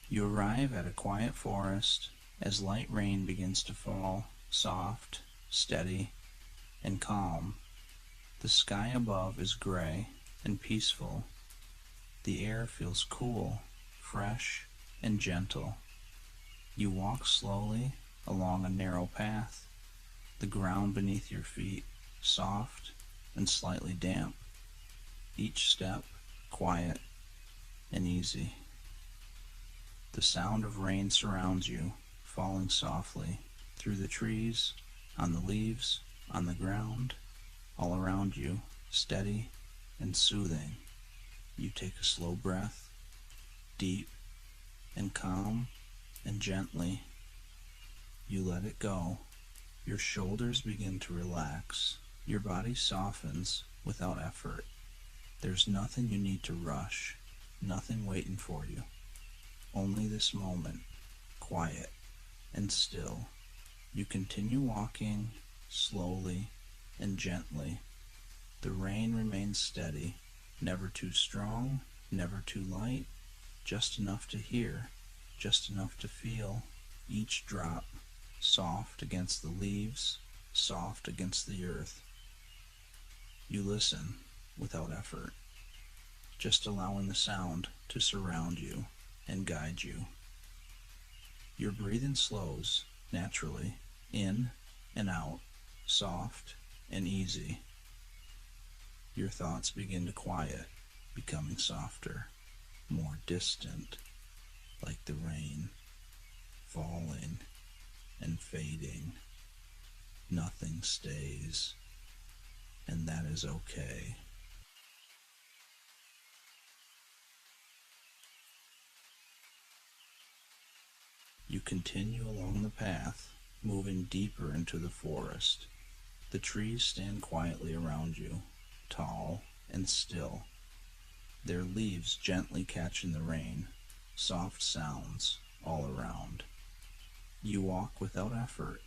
You arrive at a quiet forest as light rain begins to fall, soft, steady, and calm. The sky above is gray and peaceful. The air feels cool, fresh, and gentle. You walk slowly along a narrow path, the ground beneath your feet soft and slightly damp, each step quiet and easy. The sound of rain surrounds you, falling softly through the trees, on the leaves, on the ground, all around you, steady and soothing. You take a slow breath, deep and calm and gently. You let it go. Your shoulders begin to relax. Your body softens without effort. There's nothing you need to rush, nothing waiting for you. Only this moment, quiet and still. You continue walking slowly and gently. The rain remains steady, never too strong, never too light, just enough to hear, just enough to feel each drop, soft against the leaves, soft against the earth. You listen without effort, just allowing the sound to surround you and guide you. Your breathing slows naturally, in and out, soft and easy. Your thoughts begin to quiet, becoming softer, more distant, like the rain, falling and fading. Nothing stays, and that is okay. You continue along the path, moving deeper into the forest. The trees stand quietly around you, tall and still, their leaves gently catching the rain, soft sounds all around. You walk without effort,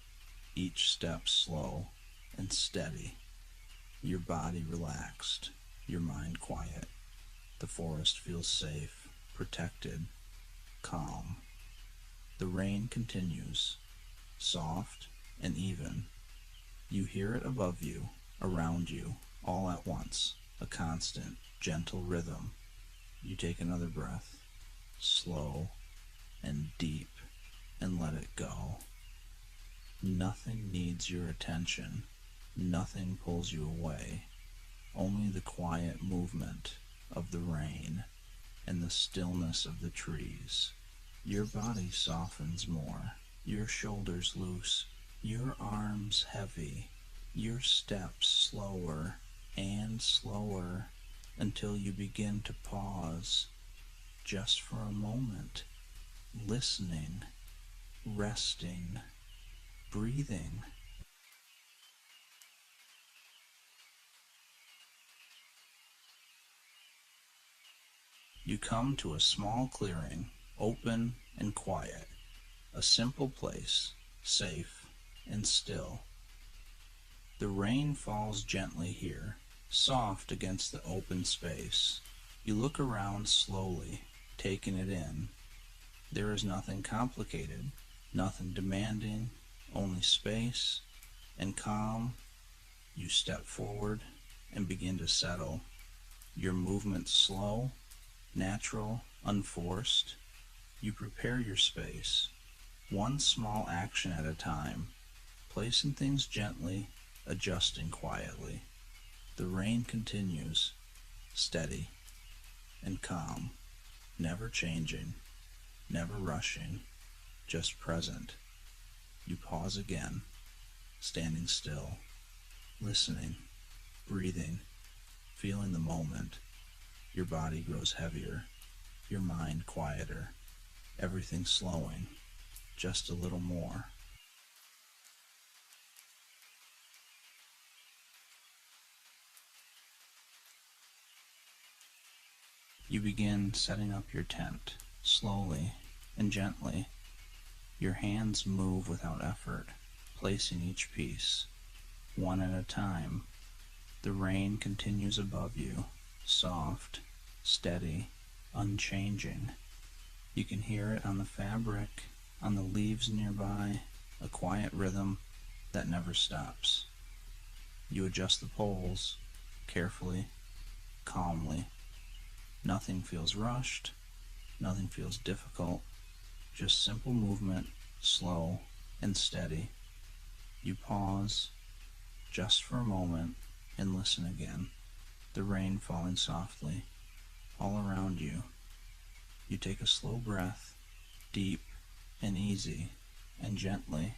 each step slow and steady, your body relaxed, your mind quiet. The forest feels safe, protected, calm. The rain continues, soft and even. You hear it above you, around you, all at once, a constant, gentle rhythm. You take another breath, slow and deep, and let it go. Nothing needs your attention. Nothing pulls you away. Only the quiet movement of the rain and the stillness of the trees. Your body softens more, your shoulders loose, your arms heavy, your steps slower and slower until you begin to pause just for a moment, listening, resting, breathing. You come to a small clearing, open and quiet, a simple place, safe and still. The rain falls gently here, soft against the open space. You look around slowly, taking it in. There is nothing complicated, nothing demanding, only space and calm. You step forward and begin to settle. Your movement slow, natural, unforced. You prepare your space, one small action at a time, placing things gently, adjusting quietly. The rain continues, steady and calm, never changing, never rushing, just present. You pause again, standing still, listening, breathing, feeling the moment. Your body grows heavier, your mind quieter, everything slowing, just a little more. You begin setting up your tent, slowly and gently. Your hands move without effort, placing each piece, one at a time. The rain continues above you, soft, steady, unchanging. You can hear it on the fabric, on the leaves nearby, a quiet rhythm that never stops. You adjust the poles, carefully, calmly. Nothing feels rushed, nothing feels difficult, just simple movement, slow and steady. You pause, just for a moment, and listen again. The rain falling softly, all around you. You take a slow breath, deep and easy, and gently,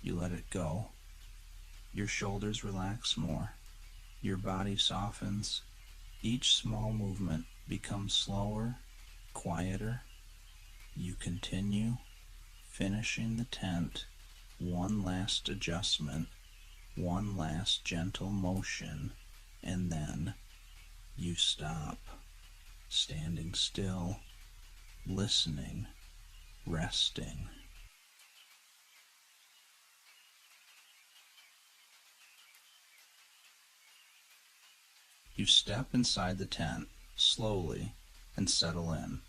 you let it go. Your shoulders relax more. Your body softens. Each small movement becomes slower, quieter. You continue, finishing the tent, one last adjustment, one last gentle motion, and then you stop, standing still, listening, resting. You step inside the tent, slowly, and settle in.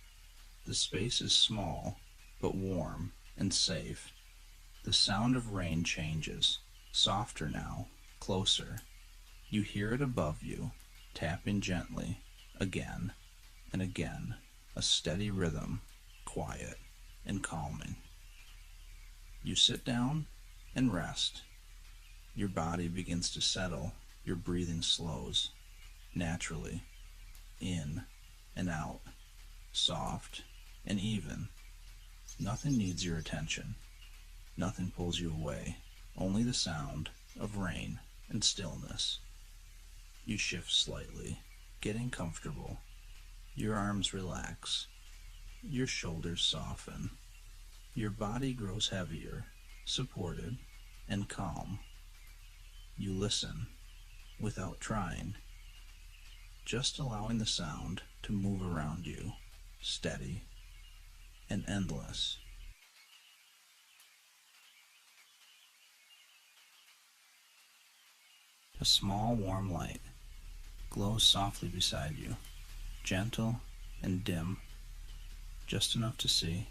The space is small, but warm and safe. The sound of rain changes, softer now, closer. You hear it above you, tapping gently, again and again, a steady rhythm, quiet and calming. You sit down and rest. Your body begins to settle, your breathing slows, naturally, in and out, soft and even. Nothing needs your attention. Nothing pulls you away. Only the sound of rain and stillness. You shift slightly, getting comfortable. Your arms relax. Your shoulders soften. Your body grows heavier, supported, and calm. You listen, without trying, just allowing the sound to move around you, steady and endless. A small warm light glows softly beside you, gentle and dim, just enough to see,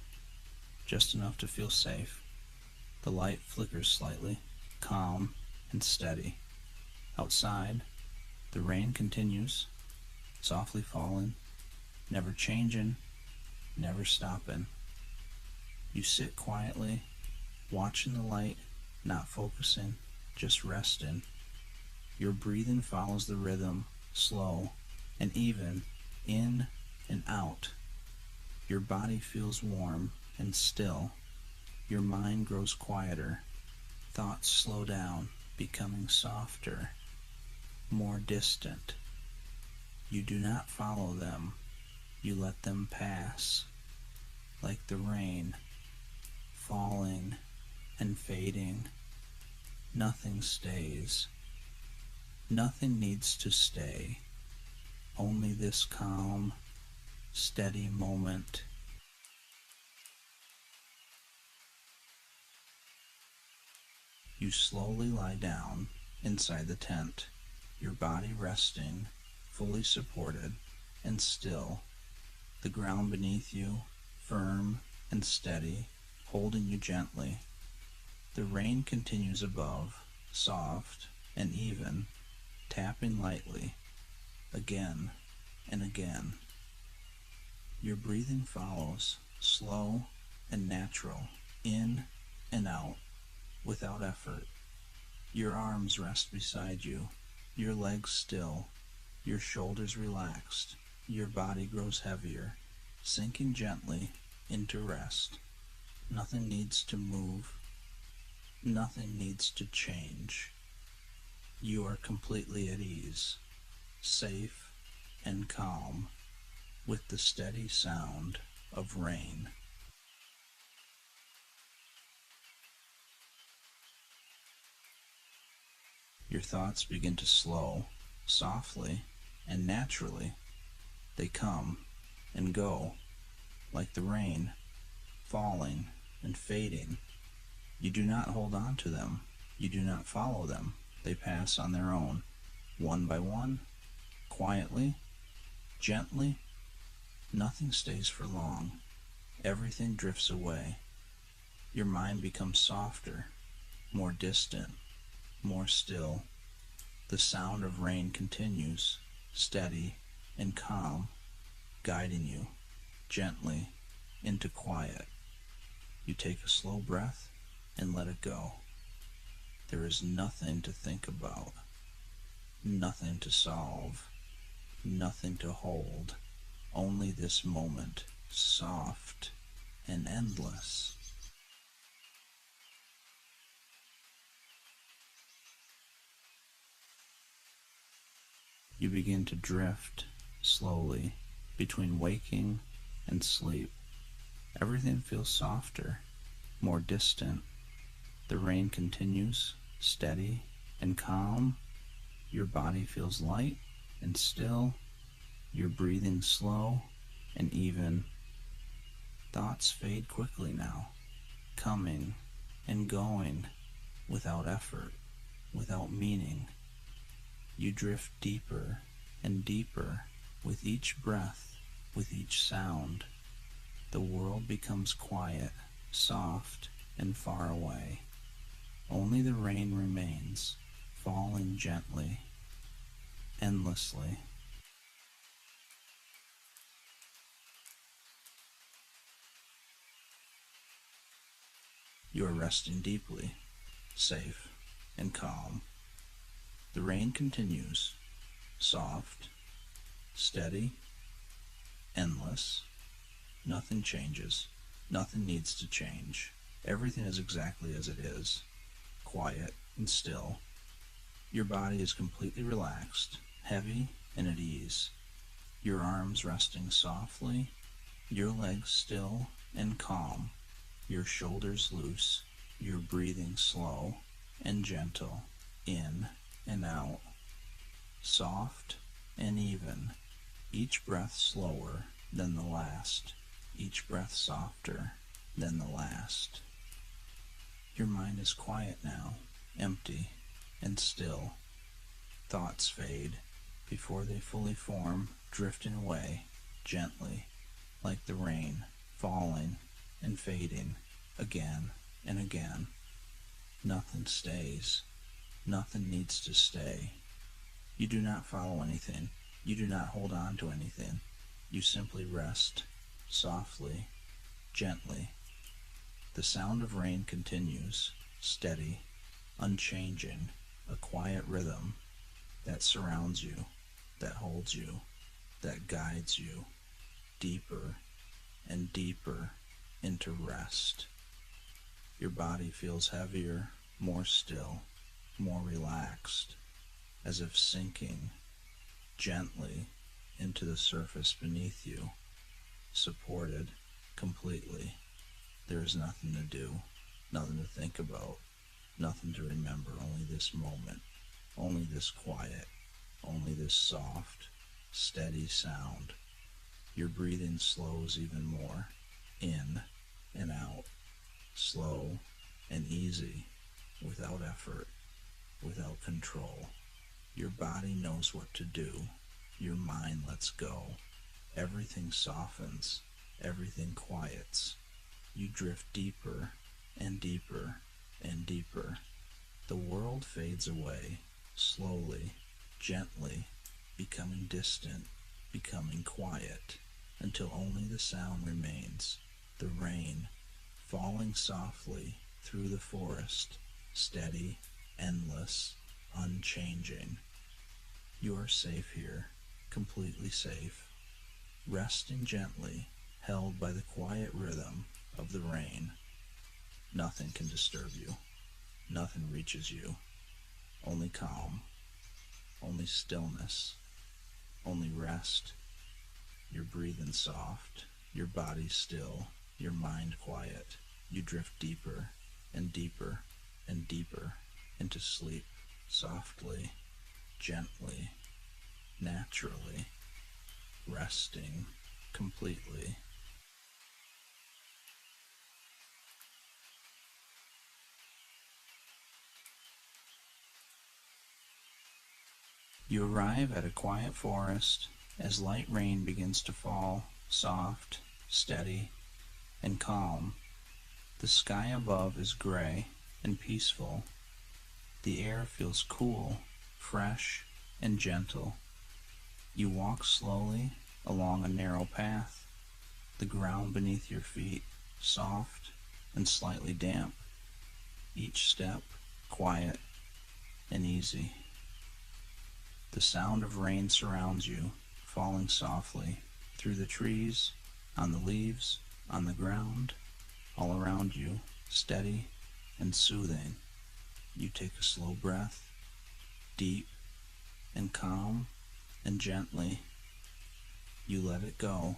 just enough to feel safe. The light flickers slightly, calm and steady. Outside, the rain continues, softly falling, never changing, never stopping. You sit quietly, watching the light, not focusing, just resting. Your breathing follows the rhythm, slow and even, in and out. Your body feels warm and still. Your mind grows quieter. Thoughts slow down, becoming softer, more distant. You do not follow them. You let them pass, like the rain, falling and fading. Nothing stays. Nothing needs to stay. Only this calm, steady moment. You slowly lie down inside the tent, your body resting, fully supported and still. The ground beneath you, firm and steady, holding you gently. The rain continues above, soft and even, tapping lightly, again and again. Your breathing follows, slow and natural, in and out, without effort. Your arms rest beside you, your legs still, your shoulders relaxed, your body grows heavier, sinking gently into rest. Nothing needs to move, nothing needs to change. You are completely at ease, safe and calm, with the steady sound of rain. Your thoughts begin to slow, softly and naturally. They come and go, like the rain, falling and fading. You do not hold on to them. You do not follow them. They pass on their own, one by one, quietly, gently. Nothing stays for long. Everything drifts away. Your mind becomes softer, more distant, more still. The sound of rain continues, steady and calm, guiding you gently into quiet. You take a slow breath and let it go. There is nothing to think about, nothing to solve, nothing to hold, only this moment, soft and endless. You begin to drift slowly between waking and sleep. Everything feels softer, more distant. The rain continues, steady and calm. Your body feels light and still. Your breathing slow and even. Thoughts fade quickly now, coming and going without effort, without meaning. You drift deeper and deeper with each breath, with each sound. The world becomes quiet, soft, and far away. Only the rain remains, falling gently, endlessly. You are resting deeply, safe, and calm. The rain continues, soft, steady, endless. Nothing changes. Nothing needs to change. Everything is exactly as it is, quiet and still. Your body is completely relaxed, heavy and at ease. Your arms resting softly, your legs still and calm, your shoulders loose, your breathing slow and gentle, in and out, soft and even, each breath slower than the last, each breath softer than the last. Your mind is quiet now, empty and still. Thoughts fade before they fully form, drifting away gently, like the rain, falling and fading again and again. Nothing stays. Nothing needs to stay. You do not follow anything. You do not hold on to anything. You simply rest, softly, gently. The sound of rain continues, steady, unchanging, a quiet rhythm that surrounds you, that holds you, that guides you deeper and deeper into rest. Your body feels heavier, more still, more relaxed, as if sinking gently into the surface beneath you, supported completely. There is nothing to do, nothing to think about, nothing to remember, only this moment, only this quiet, only this soft, steady sound. Your breathing slows even more, in and out, slow and easy, without effort, without control. Your body knows what to do. Your mind lets go. Everything softens. Everything quiets. You drift deeper and deeper and deeper. The world fades away, slowly, gently, becoming distant, becoming quiet, until only the sound remains, the rain, falling softly through the forest, steady, endless, unchanging. You are safe here, completely safe, resting gently, held by the quiet rhythm of the rain. Nothing can disturb you. Nothing reaches you. Only calm. Only stillness. Only rest. Your breathing soft. Your body still. Your mind quiet. You drift deeper and deeper and deeper into sleep, softly, gently, naturally, resting completely. You arrive at a quiet forest as light rain begins to fall, soft, steady, and calm. The sky above is gray and peaceful. The air feels cool, fresh, and gentle. You walk slowly along a narrow path, the ground beneath your feet soft and slightly damp, each step quiet and easy. The sound of rain surrounds you, falling softly through the trees, on the leaves, on the ground, all around you, steady and soothing. You take a slow breath, deep and calm and gently. You let it go.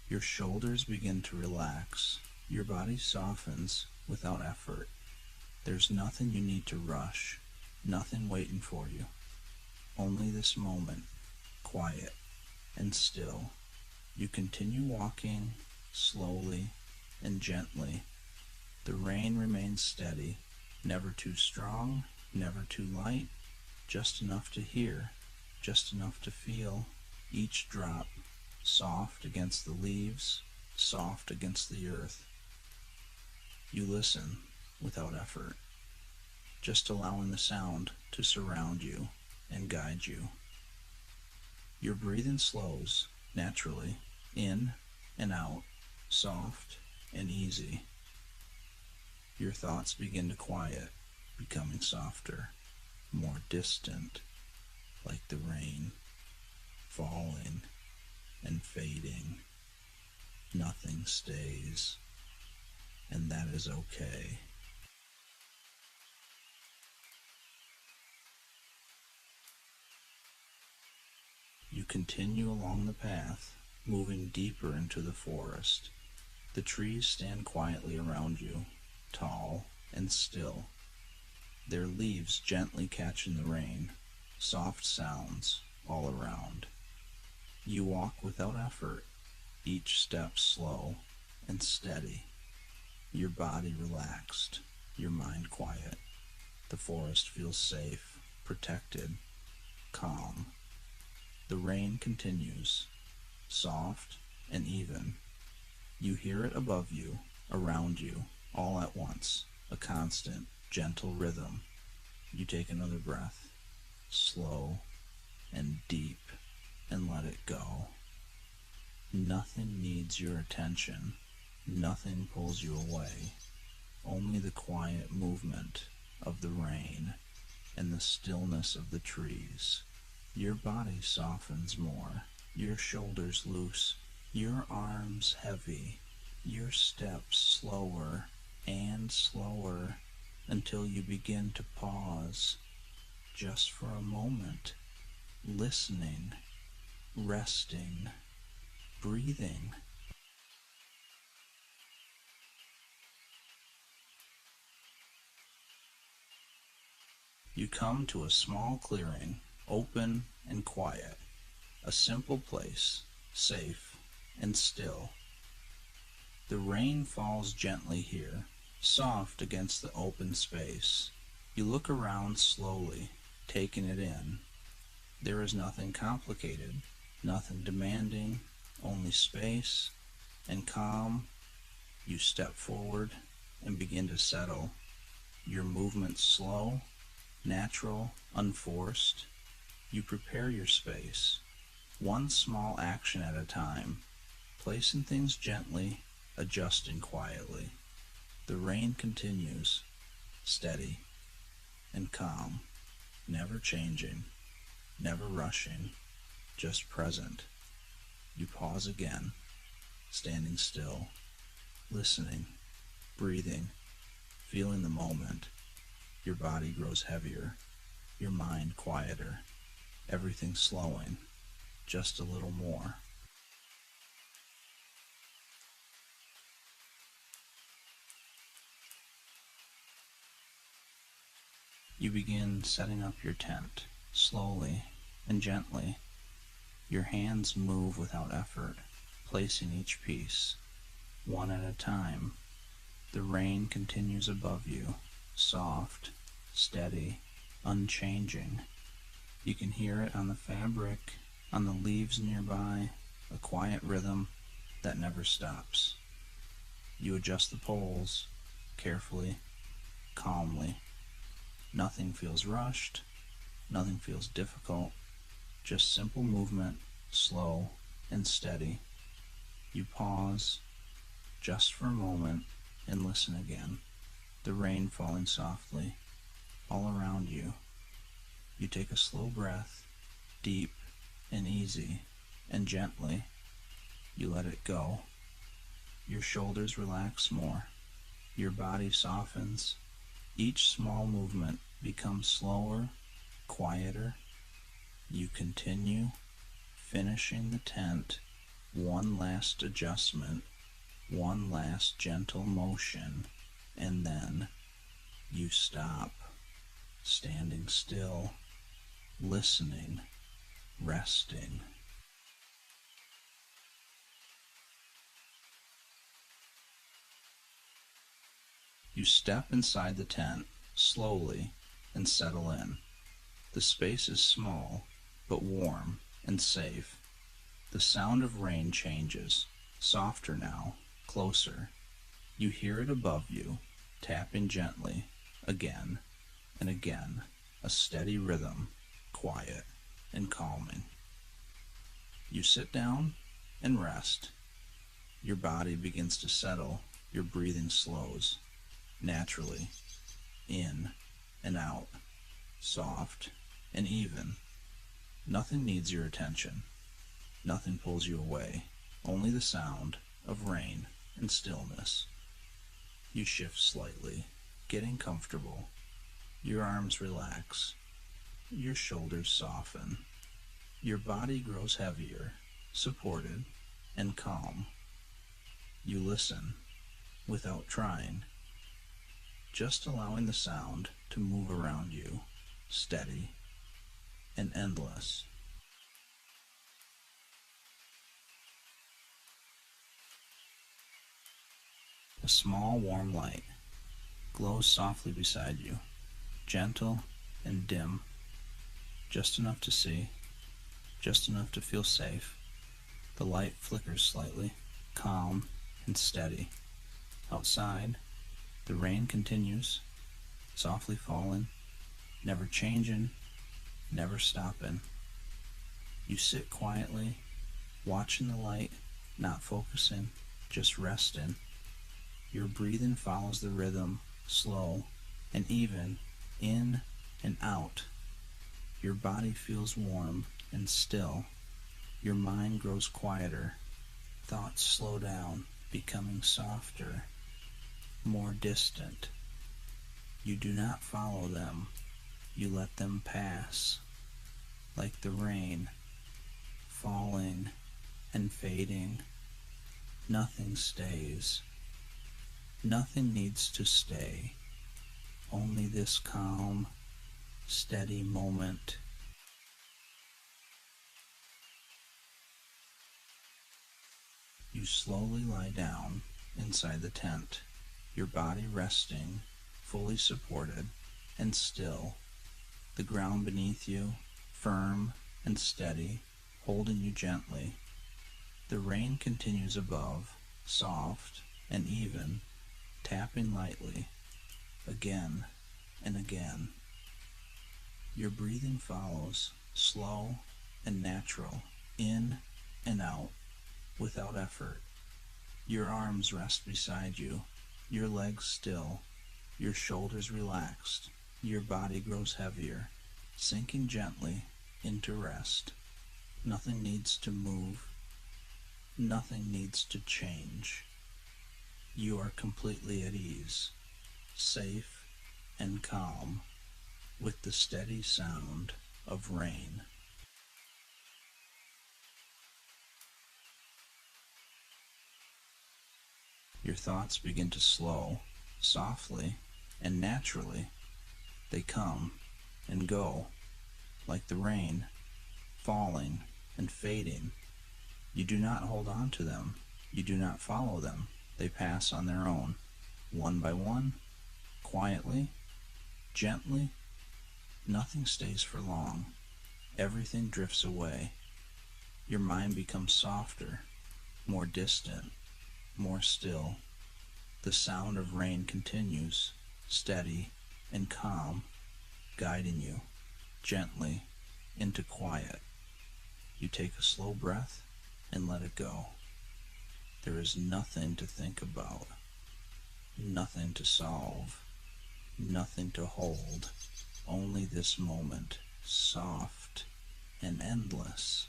Your shoulders begin to relax. Your body softens without effort. There's nothing you need to rush, nothing waiting for you. Only this moment, quiet and still. You continue walking slowly and gently. The rain remains steady, never too strong, never too light, just enough to hear, just enough to feel. Each drop soft against the leaves, soft against the earth. You listen without effort, just allowing the sound to surround you and guide you. Your breathing slows naturally, in and out, soft and easy. Your thoughts begin to quiet, becoming softer, more distant, like the rain, falling and fading. Nothing stays, and that is okay. You continue along the path, moving deeper into the forest. The trees stand quietly around you, tall and still, their leaves gently catching the rain, soft sounds all around. You walk without effort, each step slow and steady, your body relaxed, your mind quiet. The forest feels safe, protected, calm. The rain continues, soft and even. You hear it above you, around you, all at once, a constant, gentle rhythm. You take another breath, slow and deep, and let it go. Nothing needs your attention. Nothing pulls you away. Only the quiet movement of the rain and the stillness of the trees. Your body softens more, your shoulders loose, your arms heavy, your steps slower and slower until you begin to pause just for a moment, listening, resting, breathing. You come to a small clearing, open and quiet, a simple place, safe and still. The rain falls gently here, soft against the open space. You look around slowly, taking it in. There is nothing complicated, nothing demanding, only space and calm. You step forward and begin to settle. Your movements slow, natural, unforced. You prepare your space, one small action at a time, placing things gently, adjusting quietly. The rain continues, steady and calm, never changing, never rushing, just present. You pause again, standing still, listening, breathing, feeling the moment. Your body grows heavier, your mind quieter, everything slowing, just a little more. You begin setting up your tent, slowly and gently. Your hands move without effort, placing each piece, one at a time. The rain continues above you, soft, steady, unchanging. You can hear it on the fabric, on the leaves nearby, a quiet rhythm that never stops. You adjust the poles carefully, calmly. Nothing feels rushed, nothing feels difficult, just simple movement, slow and steady. You pause just for a moment and listen again. The rain falling softly all around you. You take a slow breath, deep and easy, and gently you let it go. Your shoulders relax more. Your body softens. Each small movement becomes slower, quieter. You continue, finishing the tent, one last adjustment, one last gentle motion, and then you stop, standing still, listening, resting. You step inside the tent, slowly, and settle in. The space is small, but warm and safe. The sound of rain changes, softer now, closer. You hear it above you, tapping gently, again and again, a steady rhythm, quiet and calming. You sit down and rest. Your body begins to settle, your breathing slows, naturally, in and out, soft and even. Nothing needs your attention. Nothing pulls you away. Only the sound of rain and stillness. You shift slightly, getting comfortable. Your arms relax. Your shoulders soften. Your body grows heavier, supported, and calm. You listen, without trying, just allowing the sound to move around you, steady and endless. A small warm light glows softly beside you, gentle and dim, just enough to see, just enough to feel safe. The light flickers slightly, calm and steady. Outside, the rain continues, softly falling, never changing, never stopping. You sit quietly, watching the light, not focusing, just resting. Your breathing follows the rhythm, slow and even, in and out. Your body feels warm and still. Your mind grows quieter. Thoughts slow down, becoming softer, more distant. You do not follow them. You let them pass, like the rain, falling and fading. Nothing stays. Nothing needs to stay. Only this calm, steady moment. You slowly lie down inside the tent, your body resting, fully supported and still. The ground beneath you, firm and steady, holding you gently. The rain continues above, soft and even, tapping lightly, again and again. Your breathing follows, slow and natural, in and out, without effort. Your arms rest beside you, your legs still, your shoulders relaxed, your body grows heavier, sinking gently into rest. Nothing needs to move, nothing needs to change. You are completely at ease, safe and calm, with the steady sound of rain. Your thoughts begin to slow, softly and naturally. They come and go, like the rain, falling and fading. You do not hold on to them. You do not follow them. They pass on their own, one by one, quietly, gently. Nothing stays for long. Everything drifts away. Your mind becomes softer, more distant, more still. The sound of rain continues, steady and calm, guiding you gently into quiet. You take a slow breath and let it go. There is nothing to think about, nothing to solve, nothing to hold, only this moment, soft and endless.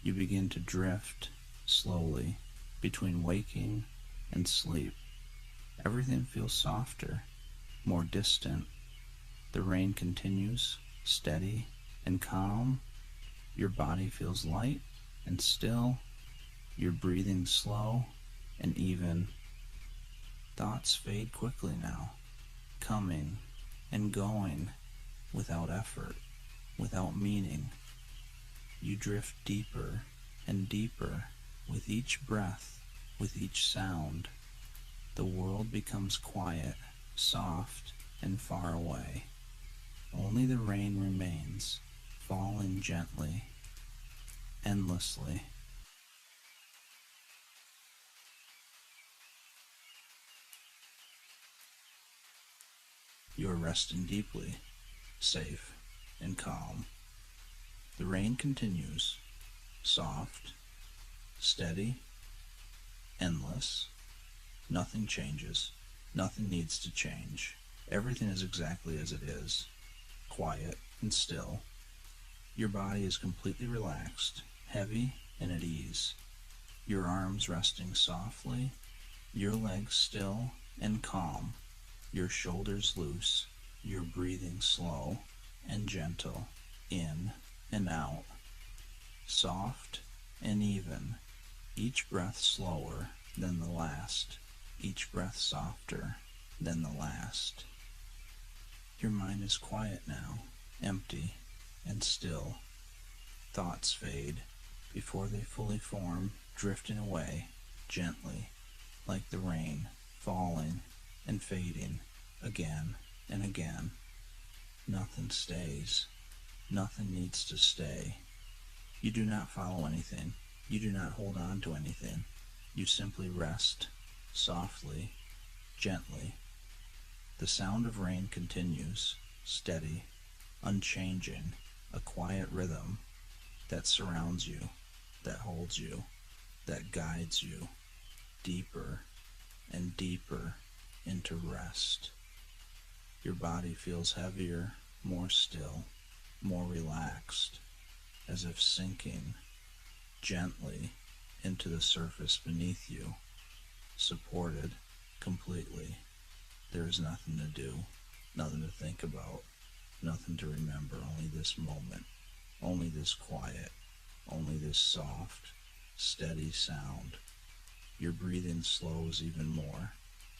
You begin to drift slowly between waking and sleep. Everything feels softer, more distant. The rain continues, steady and calm. Your body feels light and still. You're breathing slow and even. Thoughts fade quickly now, coming and going without effort, without meaning. You drift deeper and deeper with each breath, with each sound. The world becomes quiet, soft, and far away. Only the rain remains, falling gently, endlessly. You are resting deeply, safe and calm. The rain continues, soft, steady, endless. Nothing changes. Nothing needs to change. Everything is exactly as it is, quiet and still. Your body is completely relaxed, heavy and at ease. Your arms resting softly, your legs still and calm, your shoulders loose, your breathing slow and gentle, in and out, soft and even, each breath slower than the last, each breath softer than the last. Your mind is quiet now, empty and still. Thoughts fade before they fully form, drifting away gently, like the rain, falling and fading again and again. Nothing stays. Nothing needs to stay. You do not follow anything. You do not hold on to anything. You simply rest, softly, gently. The sound of rain continues, steady, unchanging, a quiet rhythm that surrounds you, that holds you, that guides you deeper and deeper into rest. Your body feels heavier, more still, more relaxed, as if sinking gently into the surface beneath you, supported completely. There is nothing to do, nothing to think about, nothing to remember, only this moment, only this quiet, only this soft, steady sound. Your breathing slows even more,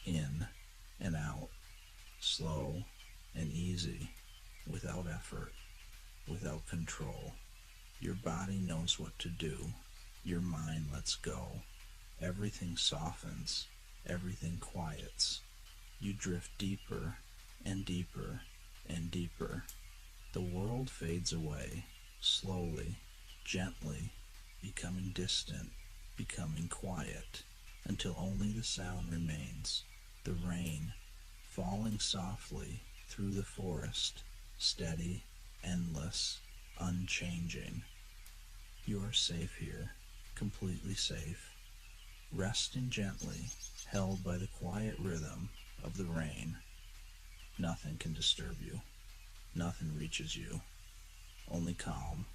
in and out, slow and easy, without effort, without control. Your body knows what to do. Your mind lets go. Everything softens. Everything quiets. You drift deeper and deeper and deeper. The world fades away, slowly, gently, becoming distant, becoming quiet, until only the sound remains, the rain, falling softly through the forest, steady, endless, unchanging. You are safe here, completely safe, resting gently, held by the quiet rhythm of the rain. Nothing can disturb you. Nothing reaches you. Only calm.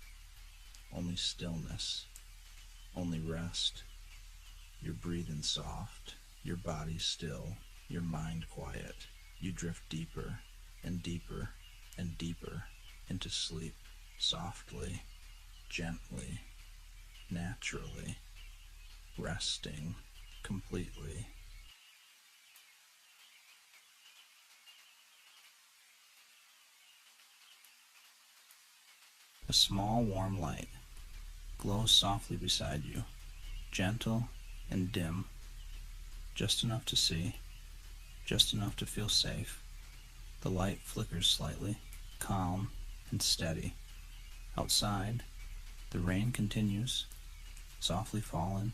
Only stillness. Only rest. Your breathing soft. Your body still. Your mind quiet. You drift deeper and deeper and deeper into sleep, softly, gently, naturally, resting completely. A small warm light glows softly beside you, gentle and dim, just enough to see, just enough to feel safe. The light flickers slightly, calm and steady. Outside, The rain continues, softly falling,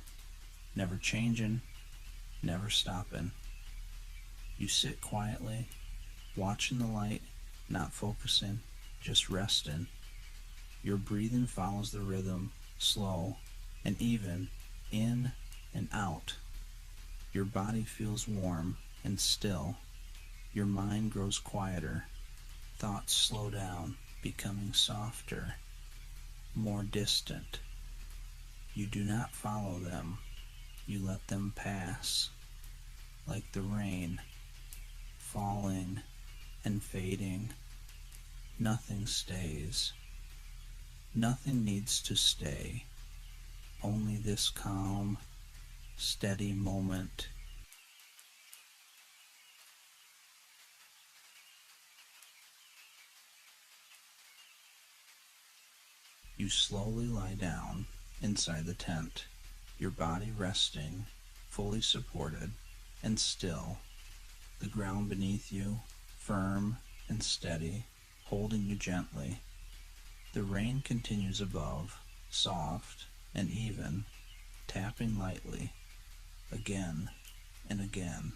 never changing, never stopping. You sit quietly, watching the light, not focusing, just resting. Your breathing follows the rhythm, slow and even, in and out. Your body feels warm and still. Your mind grows quieter. Thoughts slow down, becoming softer, more distant. You do not follow them. You let them pass, like the rain, falling and fading. Nothing stays. Nothing needs to stay. Only this calm, steady moment. You slowly lie down inside the tent, your body resting, fully supported and still. The ground beneath you, firm and steady, holding you gently. The rain continues above, soft and even, tapping lightly, again and again.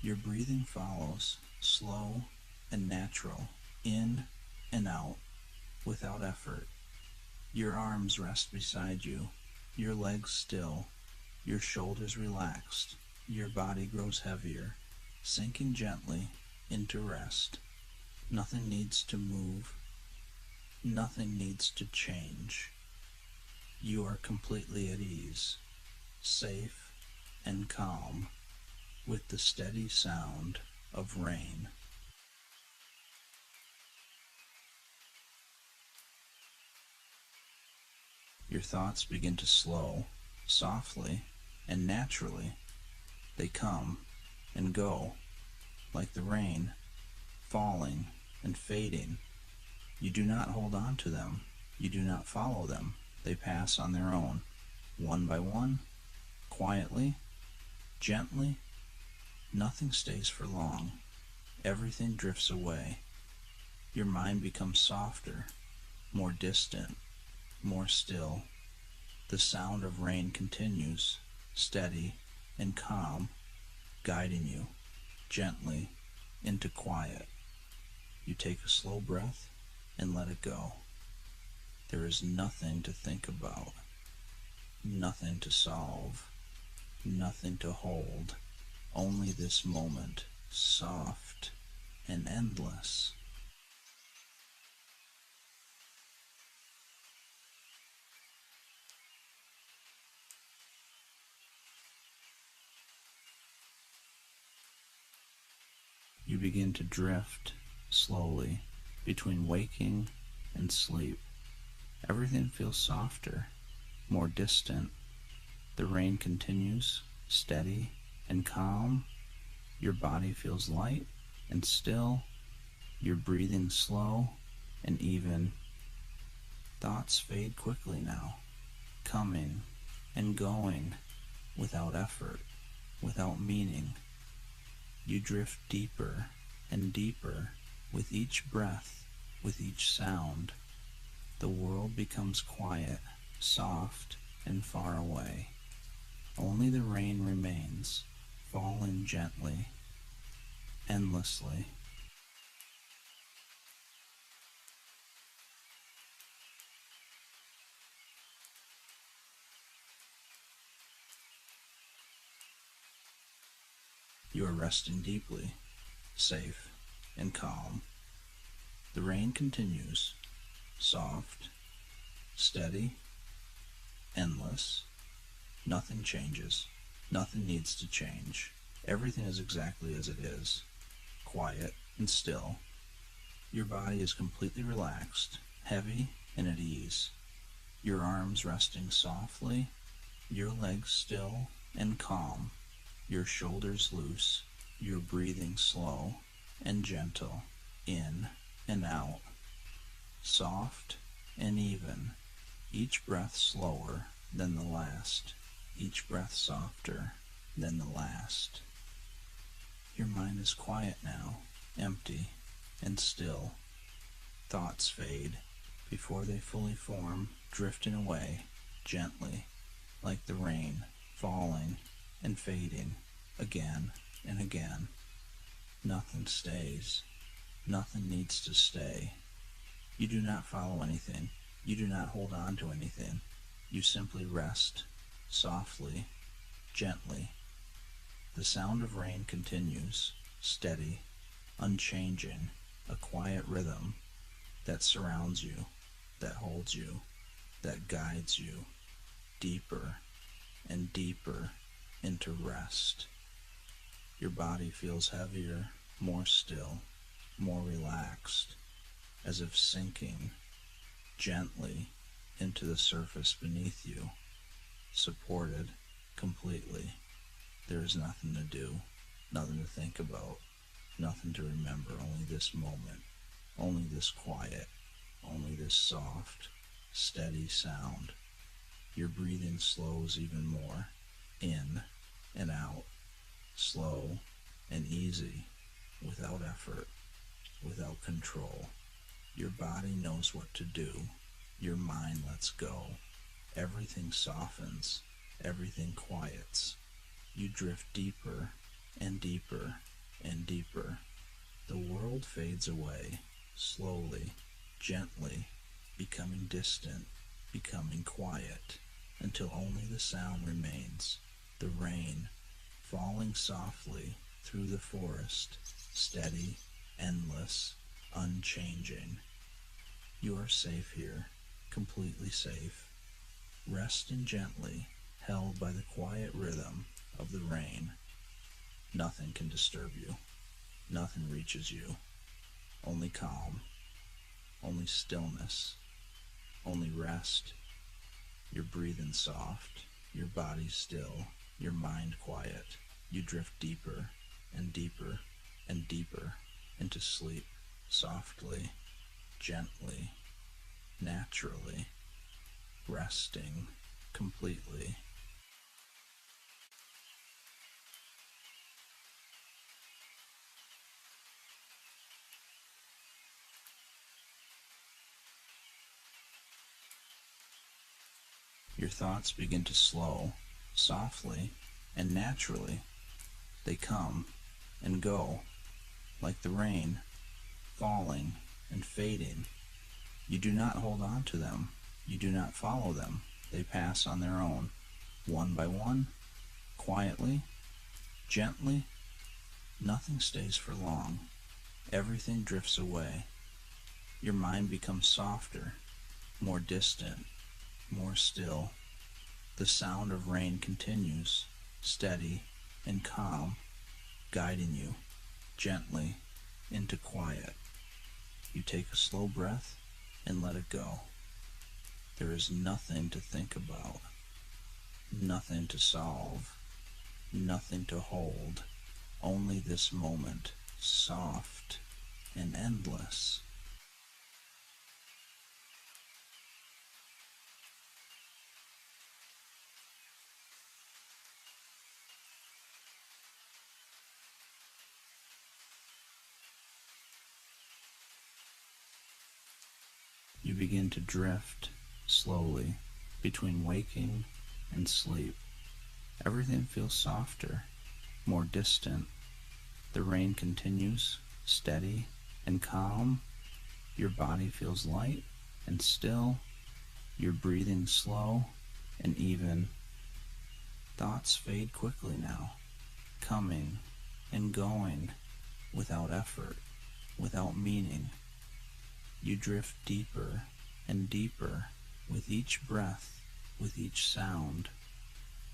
Your breathing follows, slow and natural, in and out, without effort. Your arms rest beside you, your legs still, your shoulders relaxed, your body grows heavier, sinking gently into rest. Nothing needs to move, nothing needs to change. You are completely at ease, safe and calm, with the steady sound of rain. Your thoughts begin to slow, softly and naturally. They come and go, like the rain, falling and fading. You do not hold on to them. You do not follow them. They pass on their own, one by one, quietly, gently. Nothing stays for long. Everything drifts away. Your mind becomes softer, more distant, more still. The sound of rain continues, steady and calm, guiding you gently into quiet. You take a slow breath and let it go. There is nothing to think about, nothing to solve, nothing to hold, only this moment, soft and endless. You begin to drift slowly between waking and sleep. Everything feels softer, more distant. The rain continues, steady and calm. Your body feels light and still. Your breathing slow and even. Thoughts fade quickly now, coming and going without effort, without meaning. You drift deeper and deeper with each breath, with each sound. The world becomes quiet, soft, and far away. Only the rain remains, falling gently, endlessly. You are resting deeply, safe and calm. The rain continues, soft, steady, endless. Nothing changes. Nothing needs to change. Everything is exactly as it is, quiet and still. Your body is completely relaxed, heavy and at ease. Your arms resting softly, your legs still and calm, your shoulders loose, your breathing slow and gentle, in and out, soft and even, each breath slower than the last, each breath softer than the last. Your mind is quiet now, empty and still. Thoughts fade, Before they fully form, drifting away, gently, like the rain, falling and fading, again and again. Nothing stays. Nothing needs to stay. You do not follow anything. You do not hold on to anything. You simply rest, softly, gently. The sound of rain continues, steady, unchanging, a quiet rhythm that surrounds you, that holds you, that guides you deeper and deeper into rest. Your body feels heavier, more still, more relaxed, as if sinking gently into the surface beneath you, supported completely. There is nothing to do, nothing to think about, nothing to remember, only this moment, only this quiet, only this soft, steady sound. Your breathing slows even more, in and out, slow and easy, without effort, without control. Your body knows what to do. Your mind lets go. Everything softens. Everything quiets. You drift deeper and deeper and deeper. The world fades away, slowly, gently, becoming distant, becoming quiet, until only the sound remains, the rain, falling softly through the forest, steady, endless, unchanging. You are safe here, completely safe, resting gently, held by the quiet rhythm of the rain. Nothing can disturb you. Nothing reaches you. Only calm, only stillness, only rest. Your breathing soft, your body still, your mind quiet. You drift deeper and deeper and deeper into sleep, softly, gently, naturally, resting completely. Your thoughts begin to slow, softly, and naturally. They come and go, like the rain, falling and fading. You do not hold on to them. You do not follow them. They pass on their own, one by one, quietly, gently. Nothing stays for long. Everything drifts away. Your mind becomes softer, more distant, more still. The sound of rain continues, steady and calm, guiding you gently into quiet. You take a slow breath and let it go. There is nothing to think about, nothing to solve, nothing to hold, only this moment, soft and endless. You begin to drift slowly between waking and sleep. Everything feels softer, more distant. The rain continues, steady and calm. Your body feels light and still. Your breathing slow and even. Thoughts fade quickly now, coming and going without effort, without meaning. You drift deeper and deeper with each breath, with each sound.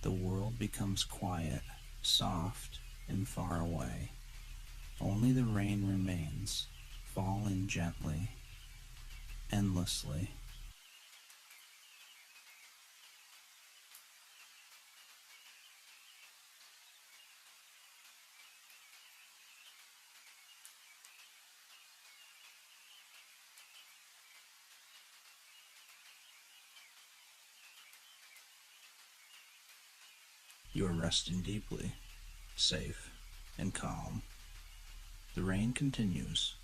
The world becomes quiet, soft, and far away. Only the rain remains, falling gently, endlessly. You are resting deeply, safe and calm. The rain continues,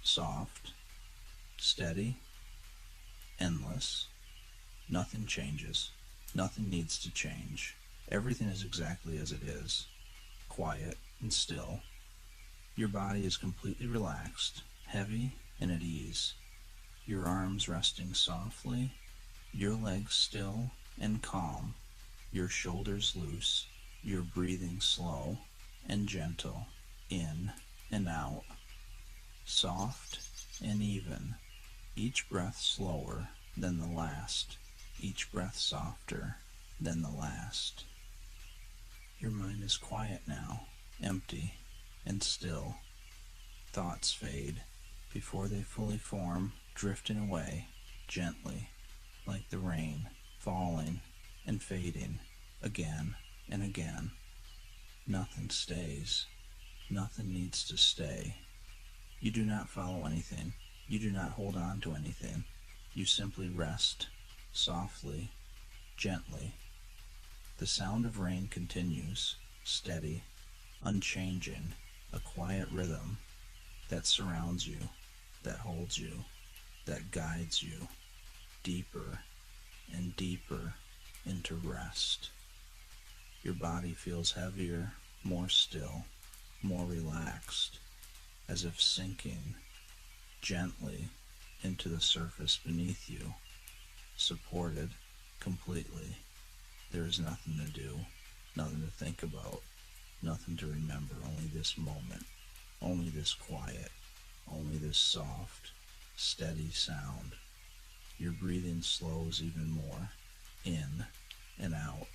soft, steady, endless. Nothing changes. Nothing needs to change. Everything is exactly as it is, quiet and still. Your body is completely relaxed, heavy and at ease. Your arms resting softly, your legs still and calm, your shoulders loose, your breathing slow and gentle, in and out, soft and even, each breath slower than the last, each breath softer than the last. Your mind is quiet now, empty and still. Thoughts fade before they fully form, drifting away gently, like the rain, falling and fading again and again. Nothing stays. Nothing needs to stay. You do not follow anything. You do not hold on to anything. You simply rest, softly, gently. The sound of rain continues, steady, unchanging, a quiet rhythm that surrounds you, that holds you, that guides you deeper and deeper into rest. Your body feels heavier, more still, more relaxed, as if sinking gently into the surface beneath you, supported completely. There is nothing to do, nothing to think about, nothing to remember, only this moment, only this quiet, only this soft, steady sound. Your breathing slows even more, in and out,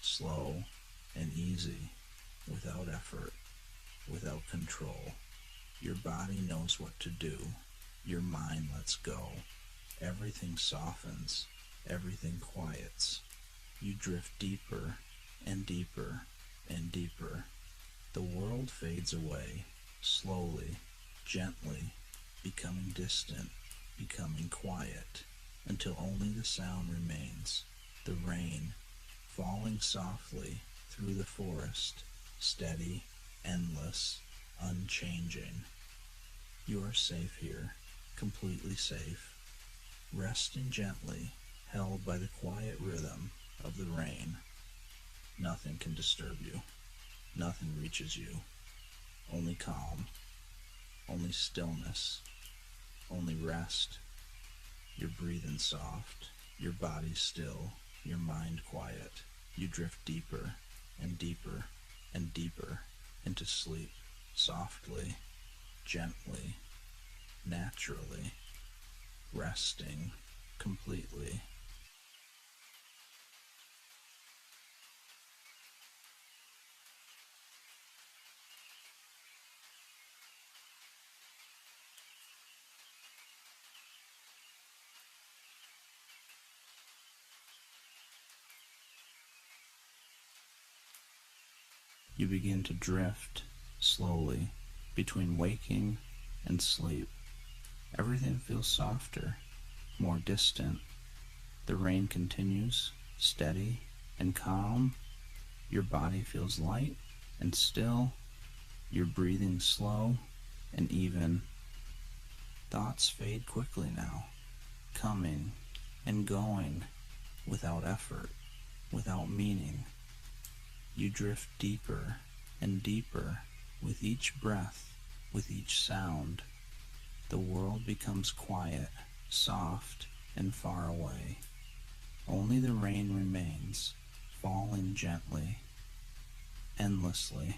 slow and easy, without effort, without control. Your body knows what to do. Your mind lets go. Everything softens. Everything quiets. You drift deeper and deeper and deeper. The world fades away, slowly, gently, becoming distant, becoming quiet, until only the sound remains, the rain, falling softly through the forest, steady, endless, unchanging. You are safe here, completely safe, resting gently, held by the quiet rhythm of the rain. Nothing can disturb you. Nothing reaches you. Only calm. Only stillness. Only rest. Your breathing soft. Your body still. Your mind quiet. You drift deeper and deeper and deeper into sleep. Softly, gently, naturally, resting completely. You begin to drift slowly between waking and sleep. Everything feels softer, more distant. The rain continues, steady and calm. Your body feels light and still. Your breathing slow and even. Thoughts fade quickly now, coming and going without effort, without meaning. You drift deeper and deeper with each breath, with each sound. The world becomes quiet, soft, and far away. Only the rain remains, falling gently, endlessly.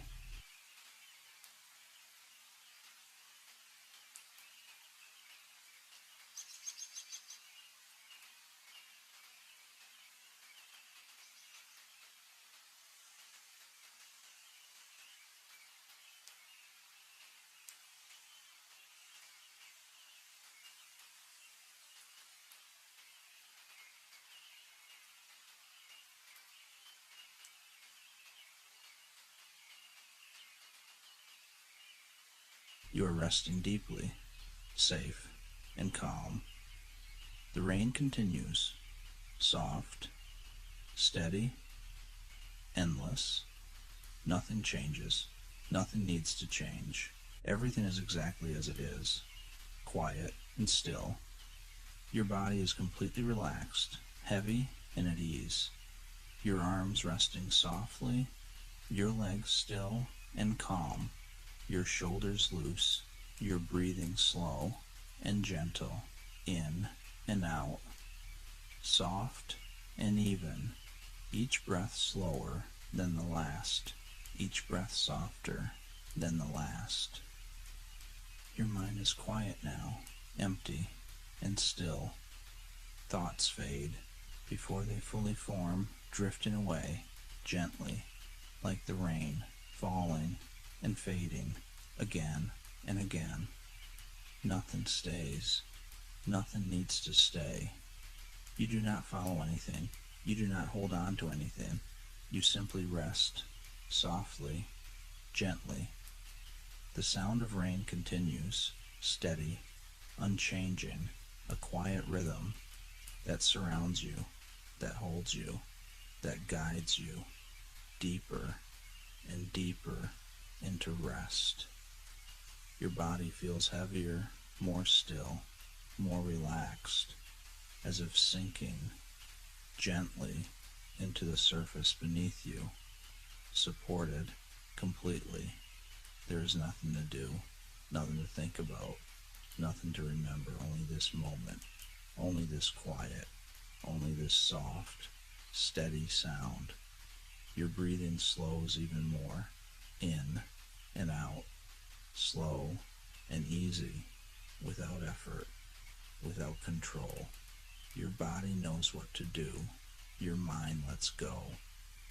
You are resting deeply, safe and calm. The rain continues, soft, steady, endless. Nothing changes. Nothing needs to change. Everything is exactly as it is, quiet and still. Your body is completely relaxed, heavy, and at ease. Your arms resting softly, your legs still and calm, your shoulders loose, your breathing slow and gentle, in and out, soft and even, each breath slower than the last, each breath softer than the last. Your mind is quiet now, empty and still. Thoughts fade before they fully form, drifting away gently, like the rain falling and fading again and again. Nothing stays. Nothing needs to stay. You do not follow anything. You do not hold on to anything. You simply rest, softly, gently. The sound of rain continues, steady, unchanging, a quiet rhythm that surrounds you, that holds you, that guides you deeper and deeper into rest. Your body feels heavier, more still, more relaxed, as if sinking gently into the surface beneath you, supported completely. There is nothing to do, nothing to think about, nothing to remember, only this moment, only this quiet, only this soft, steady sound. Your breathing slows even more, in and out, slow and easy, without effort, without control. Your body knows what to do. Your mind lets go.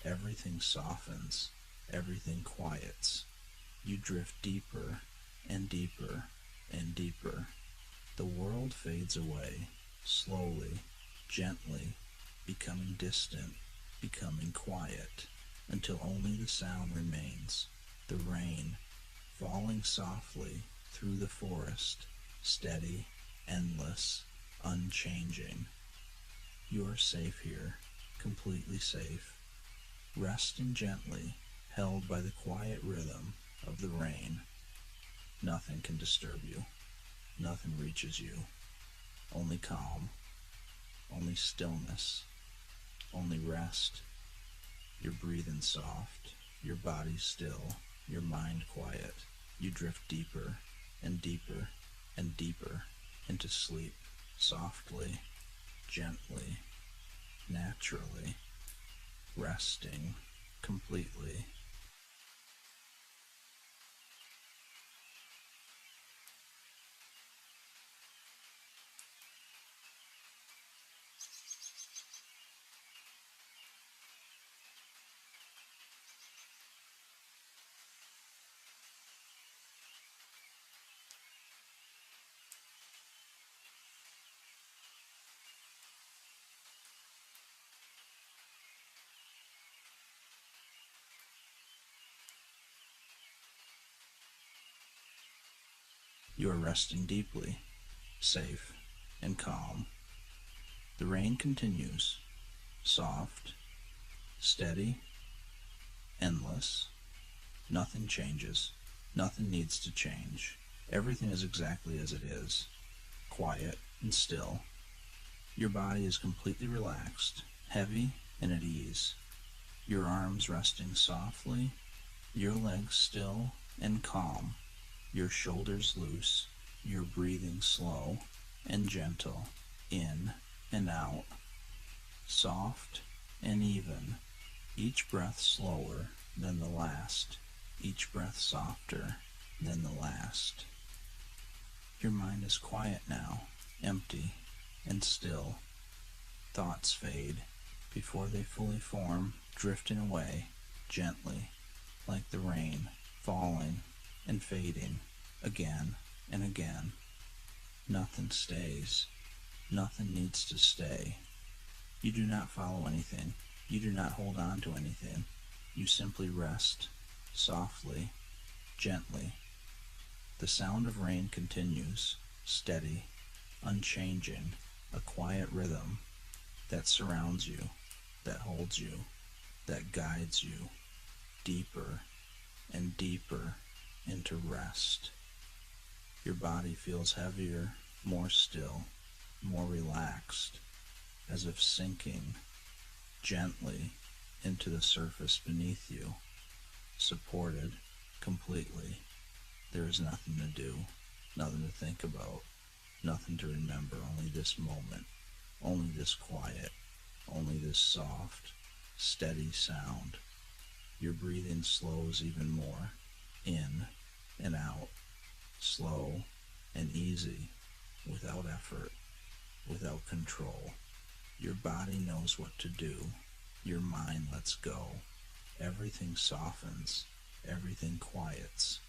Everything softens. Everything quiets. You drift deeper and deeper and deeper. The world fades away, slowly, gently, becoming distant, becoming quiet, until only the sound remains, the rain falling softly through the forest, steady, endless, unchanging. You are safe here, completely safe, resting gently, held by the quiet rhythm of the rain. Nothing can disturb you. Nothing reaches you. Only calm, only stillness, only rest. Your breathing soft, your body still, your mind quiet. You drift deeper and deeper and deeper into sleep, softly, gently, naturally, resting completely. You are resting deeply, safe and calm. The rain continues, soft, steady, endless. Nothing changes. Nothing needs to change. Everything is exactly as it is, quiet and still. Your body is completely relaxed, heavy and at ease. Your arms resting softly, your legs still and calm, your shoulders loose, your breathing slow and gentle, in and out, soft and even, each breath slower than the last, each breath softer than the last. Your mind is quiet now, empty and still. Thoughts fade before they fully form, drifting away gently, like the rain falling and fading again and again. Nothing stays. Nothing needs to stay. You do not follow anything. You do not hold on to anything. You simply rest, softly, gently. The sound of rain continues, steady, unchanging, a quiet rhythm that surrounds you, that holds you, that guides you deeper and deeper into rest. Your body feels heavier, more still, more relaxed, as if sinking gently into the surface beneath you, supported completely. There is nothing to do, nothing to think about, nothing to remember, only this moment, only this quiet, only this soft, steady sound. Your breathing slows even more, in and out, slow and easy, without effort, without control. Your body knows what to do. Your mind lets go. Everything softens. Everything quiets.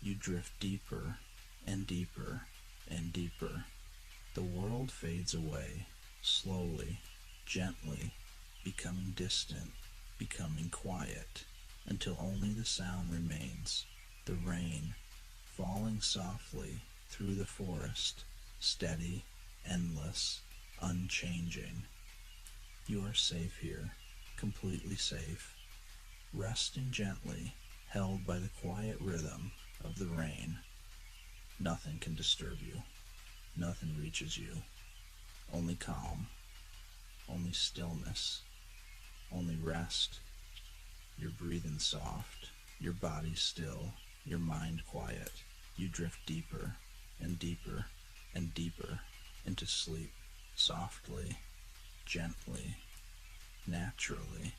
You drift deeper and deeper and deeper. The world fades away, slowly, gently, becoming distant, becoming quiet, until only the sound remains. The rain, falling softly through the forest, steady, endless, unchanging. You are safe here, completely safe, resting gently, held by the quiet rhythm of the rain. Nothing can disturb you. Nothing reaches you. Only calm, only stillness, only rest. Your breathing soft, your body still, your mind quiet. You drift deeper and deeper and deeper into sleep, softly, gently, naturally,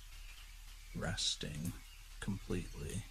resting completely.